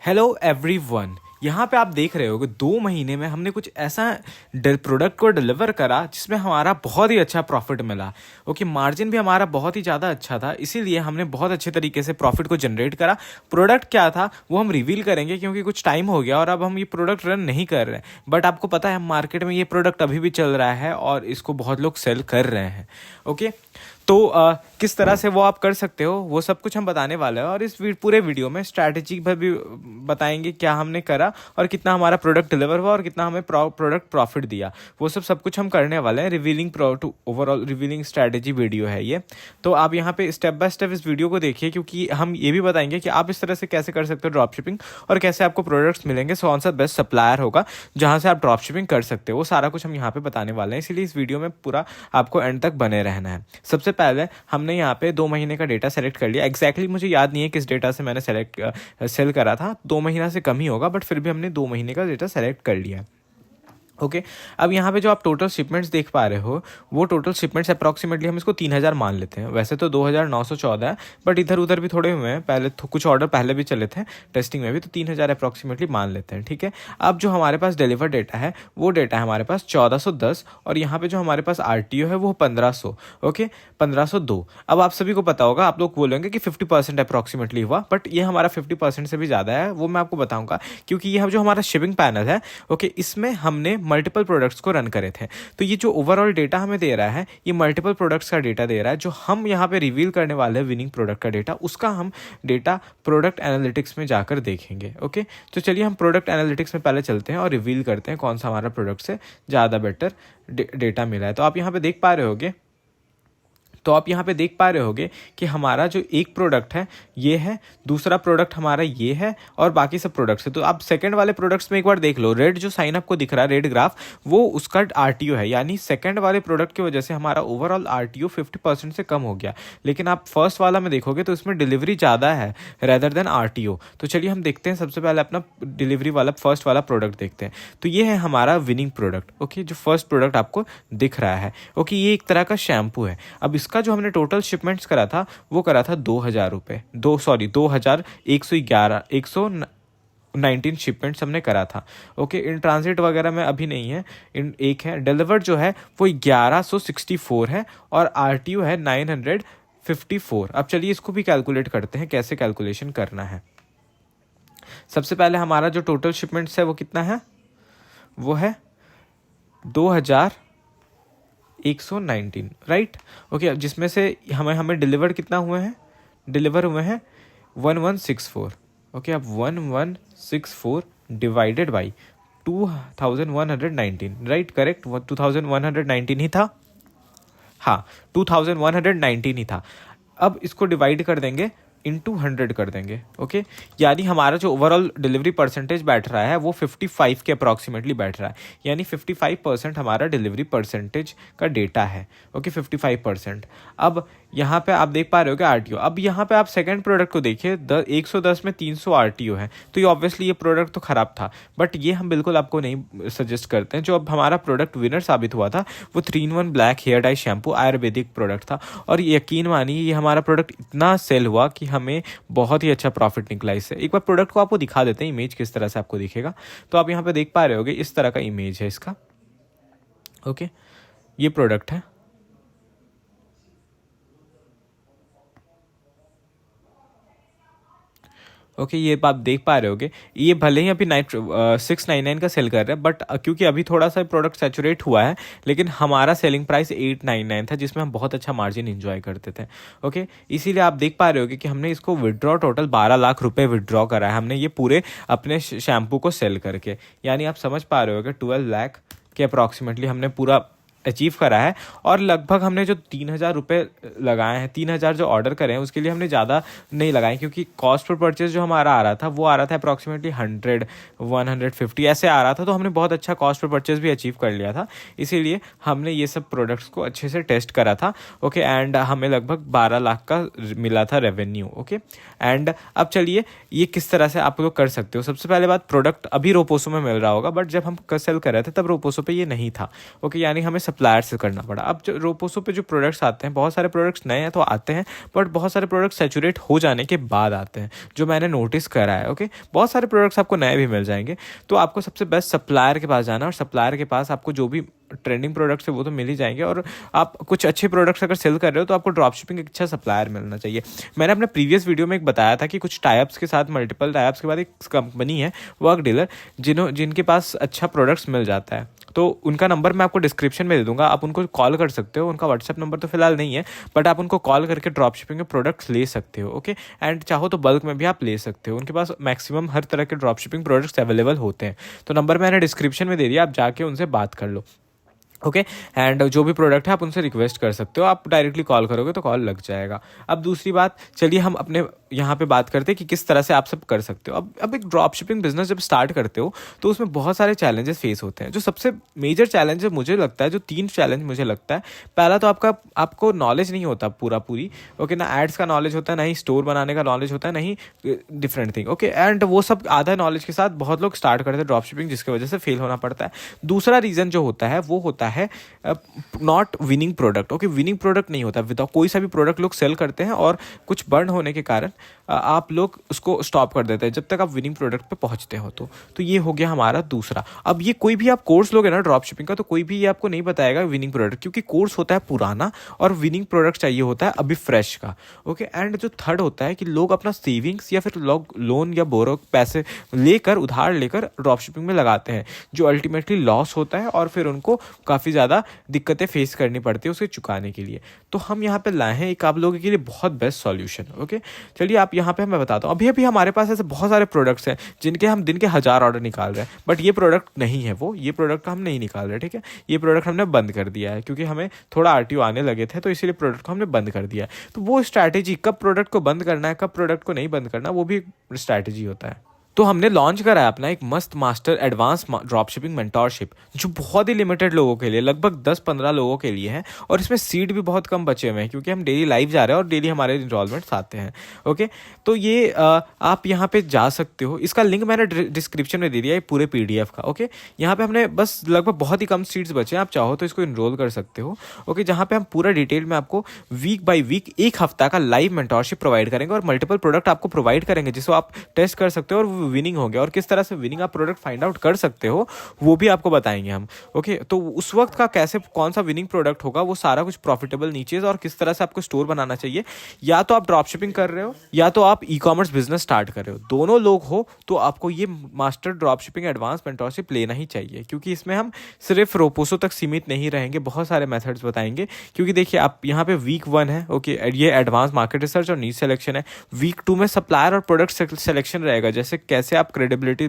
Hello everyone, यहाँ पे आप देख रहे होगे 2 महीने में हमने कुछ ऐसा प्रोडक्ट को डिलीवर करा जिसमें हमारा बहुत ही अच्छा प्रॉफिट मिला। ओके, मार्जिन भी हमारा बहुत ही ज़्यादा अच्छा था, इसीलिए हमने बहुत अच्छे तरीके से प्रॉफिट को जनरेट करा। प्रोडक्ट क्या था वो हम रिवील करेंगे क्योंकि कुछ टाइम हो गया और अब हम ये प्रोडक्ट रन नहीं कर रहे हैं, बट आपको पता है मार्केट में ये प्रोडक्ट अभी भी चल रहा है और इसको बहुत लोग सेल कर रहे हैं। ओके, तो किस तरह से वो आप कर सकते हो वो सब कुछ हम बताने वाले हैं और इस पूरे वीडियो में स्ट्रैटेजी पर भी बताएंगे क्या हमने करा और कितना हमारा प्रोडक्ट डिलीवर हुआ और कितना हमें प्रोडक्ट प्रॉफिट दिया। वो सब कुछ हम करने वाले हैं। ओवरऑल रिवीलिंग स्ट्रैटेजी वीडियो है ये, तो आप यहाँ पे स्टेप बाय स्टेप इस वीडियो को देखिए क्योंकि हम ये भी बताएंगे कि आप इस तरह से कैसे कर सकते हो ड्रॉप शिपिंग और कैसे आपको प्रोडक्ट्स मिलेंगे, कौन सा बेस्ट सप्लायर होगा जहाँ से आप ड्रॉप शिपिंग कर सकते हो। वो सारा कुछ हम यहाँ पे बताने वाले हैं, इसीलिए इस वीडियो में पूरा आपको एंड तक बने रहना है। सबसे पहले हमने यहाँ पे 2 महीने का डेटा सेलेक्ट कर लिया। एग्जैक्टली मुझे याद नहीं है किस डेटा से मैंने सेल करा था, 2 महीना से कम ही होगा, बट फिर भी हमने 2 महीने का डेटा सेलेक्ट कर लिया। ओके, अब यहाँ पे जो आप टोटल शिपमेंट्स देख पा रहे हो वो टोटल शिपमेंट्स अप्रॉक्सीमेटली हम इसको 3000 मान लेते हैं। वैसे तो 2914 है, बट इधर उधर भी थोड़े हुए हैं, पहले तो कुछ ऑर्डर पहले भी चले थे टेस्टिंग में भी, तो 3000 अप्रॉक्सीमेटली मान लेते हैं। ठीक है, अब जो हमारे पास डिलीवर डेटा है वो डेटा है हमारे पास 1410 और यहाँ पे जो हमारे पास RTO है वो 1500। ओके, 1502। अब आप सभी को पता होगा, आप लोग बोलेंगे कि 50% अप्रॉक्सीमेटली हुआ, बट ये हमारा 50% से भी ज़्यादा है, वो मैं आपको बताऊँगा क्योंकि ये जो हमारा शिपिंग पैनल है, ओके, इसमें हमने मल्टीपल प्रोडक्ट्स को रन करे थे। तो ये जो ओवरऑल डेटा हमें दे रहा है ये मल्टीपल प्रोडक्ट्स का डेटा दे रहा है। जो हम यहाँ पे रिवील करने वाले हैं विनिंग प्रोडक्ट का डेटा, उसका हम डेटा प्रोडक्ट एनालिटिक्स में जाकर देखेंगे। ओके, तो चलिए हम प्रोडक्ट एनालिटिक्स में पहले चलते हैं और रिवील करते हैं कौन सा हमारा प्रोडक्ट से ज़्यादा बेटर डेटा मिला है। तो आप यहाँ पे देख पा रहे होगे कि हमारा जो एक प्रोडक्ट है ये है, दूसरा प्रोडक्ट हमारा ये है और बाकी सब प्रोडक्ट्स है। तो आप सेकंड वाले प्रोडक्ट्स में एक बार देख लो, रेड जो साइन अप को दिख रहा है, रेड ग्राफ, वो उसका RTO है, यानी सेकंड वाले प्रोडक्ट की वजह से हमारा ओवरऑल RTO 50% से कम हो गया। लेकिन आप फर्स्ट वाला में देखोगे तो इसमें डिलीवरी ज़्यादा है रेदर देन RTO। तो चलिए हम देखते हैं, सबसे पहले अपना डिलीवरी वाला फर्स्ट वाला प्रोडक्ट देखते हैं। तो ये है हमारा विनिंग प्रोडक्ट। ओके, जो फर्स्ट प्रोडक्ट आपको दिख रहा है, ओके, ये एक तरह का शैम्पू है। अब इसका जो हमने टोटल शिपमेंट्स करा था वो करा था 2119 शिपमेंट्स हमने करा था। ओके, इन ट्रांजिट वगैरह में अभी नहीं है, इन एक है। डिलीवर्ड जो है वो 1164 है और RTO है 954। अब चलिए इसको भी कैलकुलेट करते हैं, कैसे कैलकुलेशन करना है। सबसे पहले हमारा जो टोटल शिपमेंट्स है वो कितना है, वो है 2119, राइट। ओके, जिसमें से हमें डिलीवर कितना हुए हैं, डिलीवर हुए हैं 1164। ओके, अब 1164 डिवाइडेड बाई 2119, राइट, करेक्ट, 2119 ही था। हाँ, 2119 ही था। अब इसको डिवाइड कर देंगे, इंटू 100 कर देंगे। ओके, यानी हमारा जो ओवरऑल डिलीवरी परसेंटेज बैठ रहा है वो 55 के अप्रॉक्सीमेटली बैठ रहा है, यानी 55% हमारा डिलीवरी परसेंटेज का डेटा है। ओके, 55%। अब यहाँ पे आप देख पा रहे हो कि RTO, अब यहाँ पे आप सेकंड प्रोडक्ट को देखिए, 110 में 300 RTO है, तो ये ऑब्वियसली ये प्रोडक्ट तो ख़राब था, बट ये हम बिल्कुल आपको नहीं सजेस्ट करते हैं। जो अब हमारा प्रोडक्ट विनर साबित हुआ था वो 3-in-1 black hair dye shampoo Ayurvedic product था, और यकीन मानिए ये हमारा प्रोडक्ट इतना सेल हुआ कि हमें बहुत ही अच्छा प्रॉफिट निकला इससे। एक बार प्रोडक्ट को आपको दिखा देते हैं, इमेज किस तरह से आपको दिखेगा। तो आप यहाँ पे देख पा रहे होगे इस तरह का इमेज है इसका। ओके, ये प्रोडक्ट है। ओके, ये आप देख पा रहे होगे, ये भले ही अभी 699 का सेल कर रहे हैं, बट क्योंकि अभी थोड़ा सा प्रोडक्ट सैचुरेट हुआ है, लेकिन हमारा सेलिंग प्राइस 899 था जिसमें हम बहुत अच्छा मार्जिन एंजॉय करते थे। ओके, इसीलिए आप देख पा रहे होगे कि हमने इसको विड्रॉ टोटल 12 लाख रुपए विड्रॉ करा है हमने, ये पूरे अपने शैम्पू को सेल करके, यानी आप समझ पा रहे होगे 12 लाख के अप्रॉक्सीमेटली हमने पूरा अचीव करा है। और लगभग हमने जो 3000 रुपये लगाए हैं, 3000 जो ऑर्डर करे हैं उसके लिए हमने ज़्यादा नहीं लगाए, क्योंकि कॉस्ट पर परचेज जो हमारा आ रहा था वो आ रहा था अप्रॉक्सीमेटली 100-150 ऐसे आ रहा था, तो हमने बहुत अच्छा कॉस्ट पर परचेज भी अचीव कर लिया था। इसीलिए हमने ये सब प्रोडक्ट्स को अच्छे से टेस्ट करा था। ओके, एंड हमें लगभग 12 लाख का मिला था रेवेन्यू। ओके, एंड अब चलिए ये किस तरह से आप लोग कर सकते हो। सबसे पहले बात, प्रोडक्ट अभी रोपोसो में मिल रहा होगा, बट जब हम सेल कर रहे थे तब रोपोसो पे ये नहीं था। ओके, यानी हमें सप्लायर से करना पड़ा। अब जो रोपोसो पे जो प्रोडक्ट्स आते हैं, बहुत सारे प्रोडक्ट्स नए हैं तो आते हैं, बट बहुत सारे प्रोडक्ट्स सैचुरेट हो जाने के बाद आते हैं, जो मैंने नोटिस करा है। ओके, बहुत सारे प्रोडक्ट्स आपको नए भी मिल जाएंगे, तो आपको सबसे बेस्ट सप्लायर के पास जाना है, और सप्लायर के पास आपको जो भी ट्रेंडिंग प्रोडक्ट्स है वो तो मिल ही जाएंगे, और आप कुछ अच्छे प्रोडक्ट्स अगर सेल कर रहे हो तो आपको ड्रॉप शिपिंग एक अच्छा सप्लायर मिलना चाहिए। मैंने अपने प्रीवियस वीडियो में एक बताया था कि कुछ टाइप्स के साथ, मल्टीपल टाइप्स के बाद एक कंपनी है वर्क डीलर, जिनके पास अच्छा प्रोडक्ट्स मिल जाता है, तो उनका नंबर मैं आपको डिस्क्रिप्शन में दे दूंगा, आप उनको कॉल कर सकते हो। उनका व्हाट्सएप नंबर तो फिलहाल नहीं है, बट आप उनको कॉल करके ड्रॉप शिपिंग के प्रोडक्ट्स ले सकते हो। ओके, एंड चाहो तो बल्क में भी आप ले सकते हो, उनके पास मैक्सिमम हर तरह के ड्रॉप शिपिंग प्रोडक्ट्स अवेलेबल होते हैं। तो नंबर मैंने डिस्क्रिप्शन में दे दिया, आप जाके उनसे बात कर लो। ओके, एंड जो भी प्रोडक्ट है आप उनसे रिक्वेस्ट कर सकते हो, आप डायरेक्टली कॉल करोगे तो कॉल लग जाएगा। अब दूसरी बात, चलिए हम अपने यहाँ पे बात करते हैं कि किस तरह से आप सब कर सकते हो। अब एक ड्रॉप शिपिंग बिजनेस जब स्टार्ट करते हो तो उसमें बहुत सारे चैलेंजेस फेस होते हैं। जो सबसे मेजर चैलेंज मुझे लगता है, जो 3 चैलेंज मुझे लगता है, पहला तो आपको नॉलेज नहीं होता पूरी। ओके, ना एड्स का नॉलेज होता है, ना ही स्टोर बनाने का नॉलेज होता है, ना ही डिफरेंट थिंग। ओके, एंड वो सब आधा नॉलेज के साथ बहुत लोग स्टार्ट करते हैं ड्रॉप शिपिंग, जिसकी वजह से फेल होना पड़ता है। दूसरा रीज़न जो होता है वो होता है not winning product. Okay, winning product नहीं होता, विदाउट कोई सा भी प्रोडक्ट लोग सेल करते हैं और कुछ बर्न होने के कारण आप लोग उसको स्टॉप कर देते हैं जब तक आप विनिंग प्रोडक्ट पे पहुंचते हो। तो ये हो गया हमारा दूसरा। अब ये कोई भी आप कोर्स लोगे ना ड्रॉप शिपिंग का, तो कोई भी ये आपको नहीं बताएगा विनिंग प्रोडक्ट, क्योंकि कोर्स होता है पुराना और विनिंग प्रोडक्ट चाहिए होता है अभी फ्रेश का। ओके, एंड जो थर्ड होता है कि लोग अपना सेविंग्स या फिर लोग लोन या बोरो पैसे लेकर, उधार लेकर ड्रॉप शिपिंग में लगाते हैं, जो अल्टीमेटली लॉस होता है और फिर उनको काफ़ी ज़्यादा दिक्कतें फेस करनी पड़ती है उसे चुकाने के लिए। तो हम यहाँ पे लाए हैं एक आप लोगों के लिए बहुत बेस्ट सॉल्यूशन। ओके, चलिए आप यहाँ पे मैं बताता हूँ। अभी हमारे पास ऐसे बहुत सारे प्रोडक्ट्स हैं जिनके हम दिन के 1000 ऑर्डर निकाल रहे हैं, बट ये प्रोडक्ट नहीं है, ये प्रोडक्ट हम नहीं निकाल रहे। ठीक है, ये प्रोडक्ट हमने बंद कर दिया है, क्योंकि हमें थोड़ा आरटीओ आने लगे थे, तो इसीलिए प्रोडक्ट को हमने बंद कर दिया है। तो वो स्ट्रैटेजी, कब प्रोडक्ट को बंद करना है, कब प्रोडक्ट को नहीं बंद करना, वो भी स्ट्रैटेजी होता है। तो हमने लॉन्च करा है अपना एक मस्त master advance drop shipping mentorship, जो बहुत ही लिमिटेड लोगों के लिए, लगभग 10-15 लोगों के लिए है, और इसमें सीट भी बहुत कम बचे हुए हैं, क्योंकि हम डेली लाइव जा रहे हैं और डेली हमारे इनरोलमेंट्स आते हैं। ओके, तो ये आप यहाँ पे जा सकते हो, इसका लिंक मैंने डिस्क्रिप्शन में दे दिया है पूरे PDF का। ओके, यहाँ पे हमने बस लगभग बहुत ही कम सीट्स बचे हैं, आप चाहो तो इसको इनरोल कर सकते हो। ओके, जहाँ पे हम पूरा डिटेल में आपको वीक बाय वीक 1 हफ्ता का लाइव मेंटोरशिप प्रोवाइड करेंगे, और मल्टीपल प्रोडक्ट आपको प्रोवाइड करेंगे जिसको आप टेस्ट कर सकते हो और विनिंग हो गया, और किस तरह से विनिंग आप प्रोडक्ट फाइंड आउट कर सकते हो वो भी आपको बताएंगे हम। ओके, तो उस वक्त का कैसे, कौन सा विनिंग प्रोडक्ट होगा, वो सारा कुछ प्रॉफिटेबल नीचे, और किस तरह से आपको स्टोर बनाना चाहिए, या तो आप ड्रॉप शिपिंग कर रहे हो या तो आप ई-कॉमर्स बिजनेस स्टार्ट कर रहे हो, दोनों लोग हो तो आपको ये master drop shipping advance mentorship लेना ही चाहिए, क्योंकि इसमें हम सिर्फ रोपोसो तक सीमित नहीं रहेंगे, बहुत सारे मेथड्स बताएंगे। क्योंकि देखिए, आप यहाँ पे वीक 1 है, ओके, ये एडवांस मार्केट रिसर्च और नीश सिलेक्शन है। वीक 2 में सप्लायर और प्रोडक्ट सिलेक्शन रहेगा, जैसे कैसे आप क्रेडिबिलिटी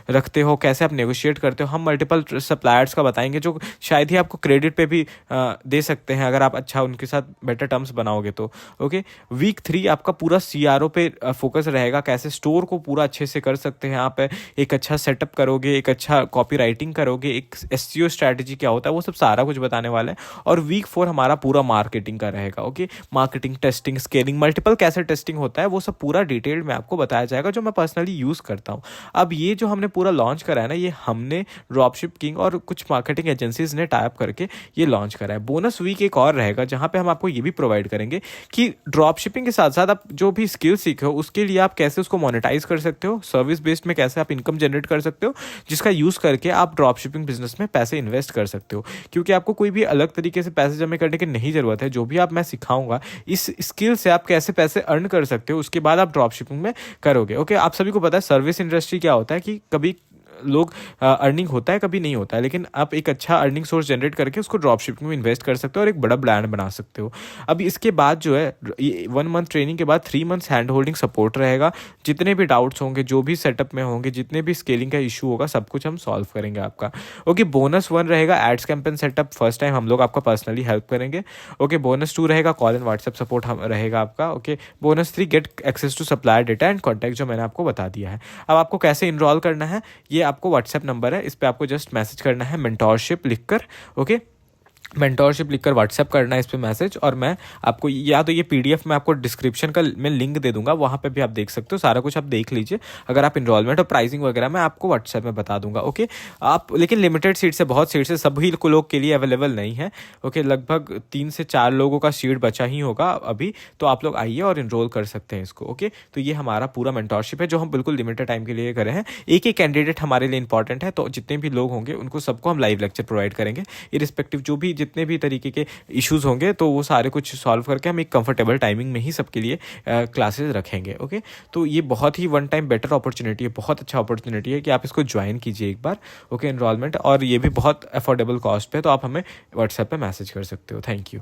रखते हो, कैसे आप नेगोशिएट करते हो। हम मल्टीपल सप्लायर्स का बताएंगे जो शायद ही आपको क्रेडिट पे भी दे सकते हैं अगर आप अच्छा उनके साथ बेटर टर्म्स बनाओगे तो। ओके, वीक 3 आपका पूरा CRO पे फोकस रहेगा, कैसे स्टोर को पूरा अच्छे से कर सकते हैं आप, एक अच्छा सेटअप करोगे, एक अच्छा कॉपी राइटिंग करोगे, एक SEO स्ट्रैटेजी क्या होता है, वो सब सारा कुछ बताने वाला है। और वीक 4 हमारा पूरा मार्केटिंग का रहेगा। Okay, marketing, testing, scaling, multiple कैसे टेस्टिंग होता है, वो सब पूरा डिटेल्ड में आपको बताया जाएगा, जो मैं पर्सनली यूज़ करता हूँ। अब ये जो हमने पूरा लॉन्च करा है ना, ये हमने ड्रॉपशिप किंग और कुछ मार्केटिंग एजेंसीज ने टाइप करके ये लॉन्च करा है। बोनस वीक एक और रहेगा, जहाँ पे हम आपको ये भी प्रोवाइड करेंगे कि ड्रॉप शिपिंग के साथ साथ आप जो भी स्किल सीखे हो उसके लिए आप कैसे उसको मोनेटाइज कर सकते हो, सर्विस बेस्ड में कैसे आप इनकम जनरेट कर सकते हो, जिसका यूज़ करके आप ड्रॉप शिपिंग बिजनेस में पैसे इन्वेस्ट कर सकते हो। क्योंकि आपको कोई भी अलग तरीके से पैसे जमा करने की नहीं ज़रूरत है, जो भी आप मैं सिखाऊंगा इस स्किल से आप कैसे पैसे अर्न कर सकते हो, उसके बाद आप ड्रॉप शिपिंग में करोगे। ओके, आप सभी को पता है सर्विस इंडस्ट्री क्या होता है, कि कभी लोग अर्निंग होता है, कभी नहीं होता है, लेकिन आप एक अच्छा अर्निंग सोर्स जनरेट करके उसको ड्रॉप शिपिंग में इन्वेस्ट कर सकते हो और एक बड़ा ब्रांड बना सकते हो। अब इसके बाद जो है 1 मंथ ट्रेनिंग के बाद 3 मंथ्स हैंड होल्डिंग सपोर्ट रहेगा। जितने भी डाउट्स होंगे, जो भी सेटअप में होंगे, जितने भी स्केलिंग का इशू होगा, सब कुछ हम सॉल्व करेंगे आपका। ओके, बोनस 1 रहेगा ads campaign setup, first time हम लोग आपका पर्सनली हेल्प करेंगे। ओके, बोनस 2 रहेगा कॉल एंड व्हाट्सएप सपोर्ट रहेगा आपका। Okay, bonus 3 get access to supplier data and contact, जो मैंने आपको बता दिया है। अब आपको कैसे इनरोल करना है, ये आपको व्हाट्सएप नंबर है, इस पे आपको जस्ट मैसेज करना है मेंटोरशिप लिखकर। ओके, मेंटोरशिप लिखकर व्हाट्सएप करना है इस पे मैसेज, और मैं आपको या तो ये पीडीएफ मैं आपको डिस्क्रिप्शन का मैं लिंक दे दूंगा, वहाँ पे भी आप देख सकते हो, सारा कुछ आप देख लीजिए। अगर आप इनरोलमेंट और प्राइसिंग वगैरह मैं आपको व्हाट्सएप में बता दूंगा। ओके, आप लेकिन लिमिटेड सीट्स है, बहुत सीट्स है, सभी लोग के लिए अवेलेबल नहीं है। ओके, लगभग 3 से 4 लोगों का सीट बचा ही होगा अभी, तो आप लोग आइए और इनरोल कर सकते हैं इसको। ओके, तो ये हमारा पूरा मेंटोरशिप है जो हम बिल्कुल लिमिटेड टाइम के लिए करे हैं। एक ही कैंडिडेट हमारे लिए इंपॉर्टेंट है, तो जितने भी लोग होंगे उनको सबको हम लाइव लेक्चर प्रोवाइड करेंगे, इरिस्पेक्टिव जो भी जितने भी तरीके के इश्यूज होंगे, तो वो सारे कुछ सॉल्व करके हम एक कंफर्टेबल टाइमिंग में ही सबके लिए क्लासेस रखेंगे। ओके, तो ये बहुत ही वन टाइम बेटर अपॉर्चुनिटी है, बहुत अच्छा अपॉर्चुनिटी है कि आप इसको ज्वाइन कीजिए एक बार। ओके, एनरोलमेंट, और ये भी बहुत अफोर्डेबल कॉस्ट पे, तो आप हमें व्हाट्सएप पे मैसेज कर सकते हो। Thank you.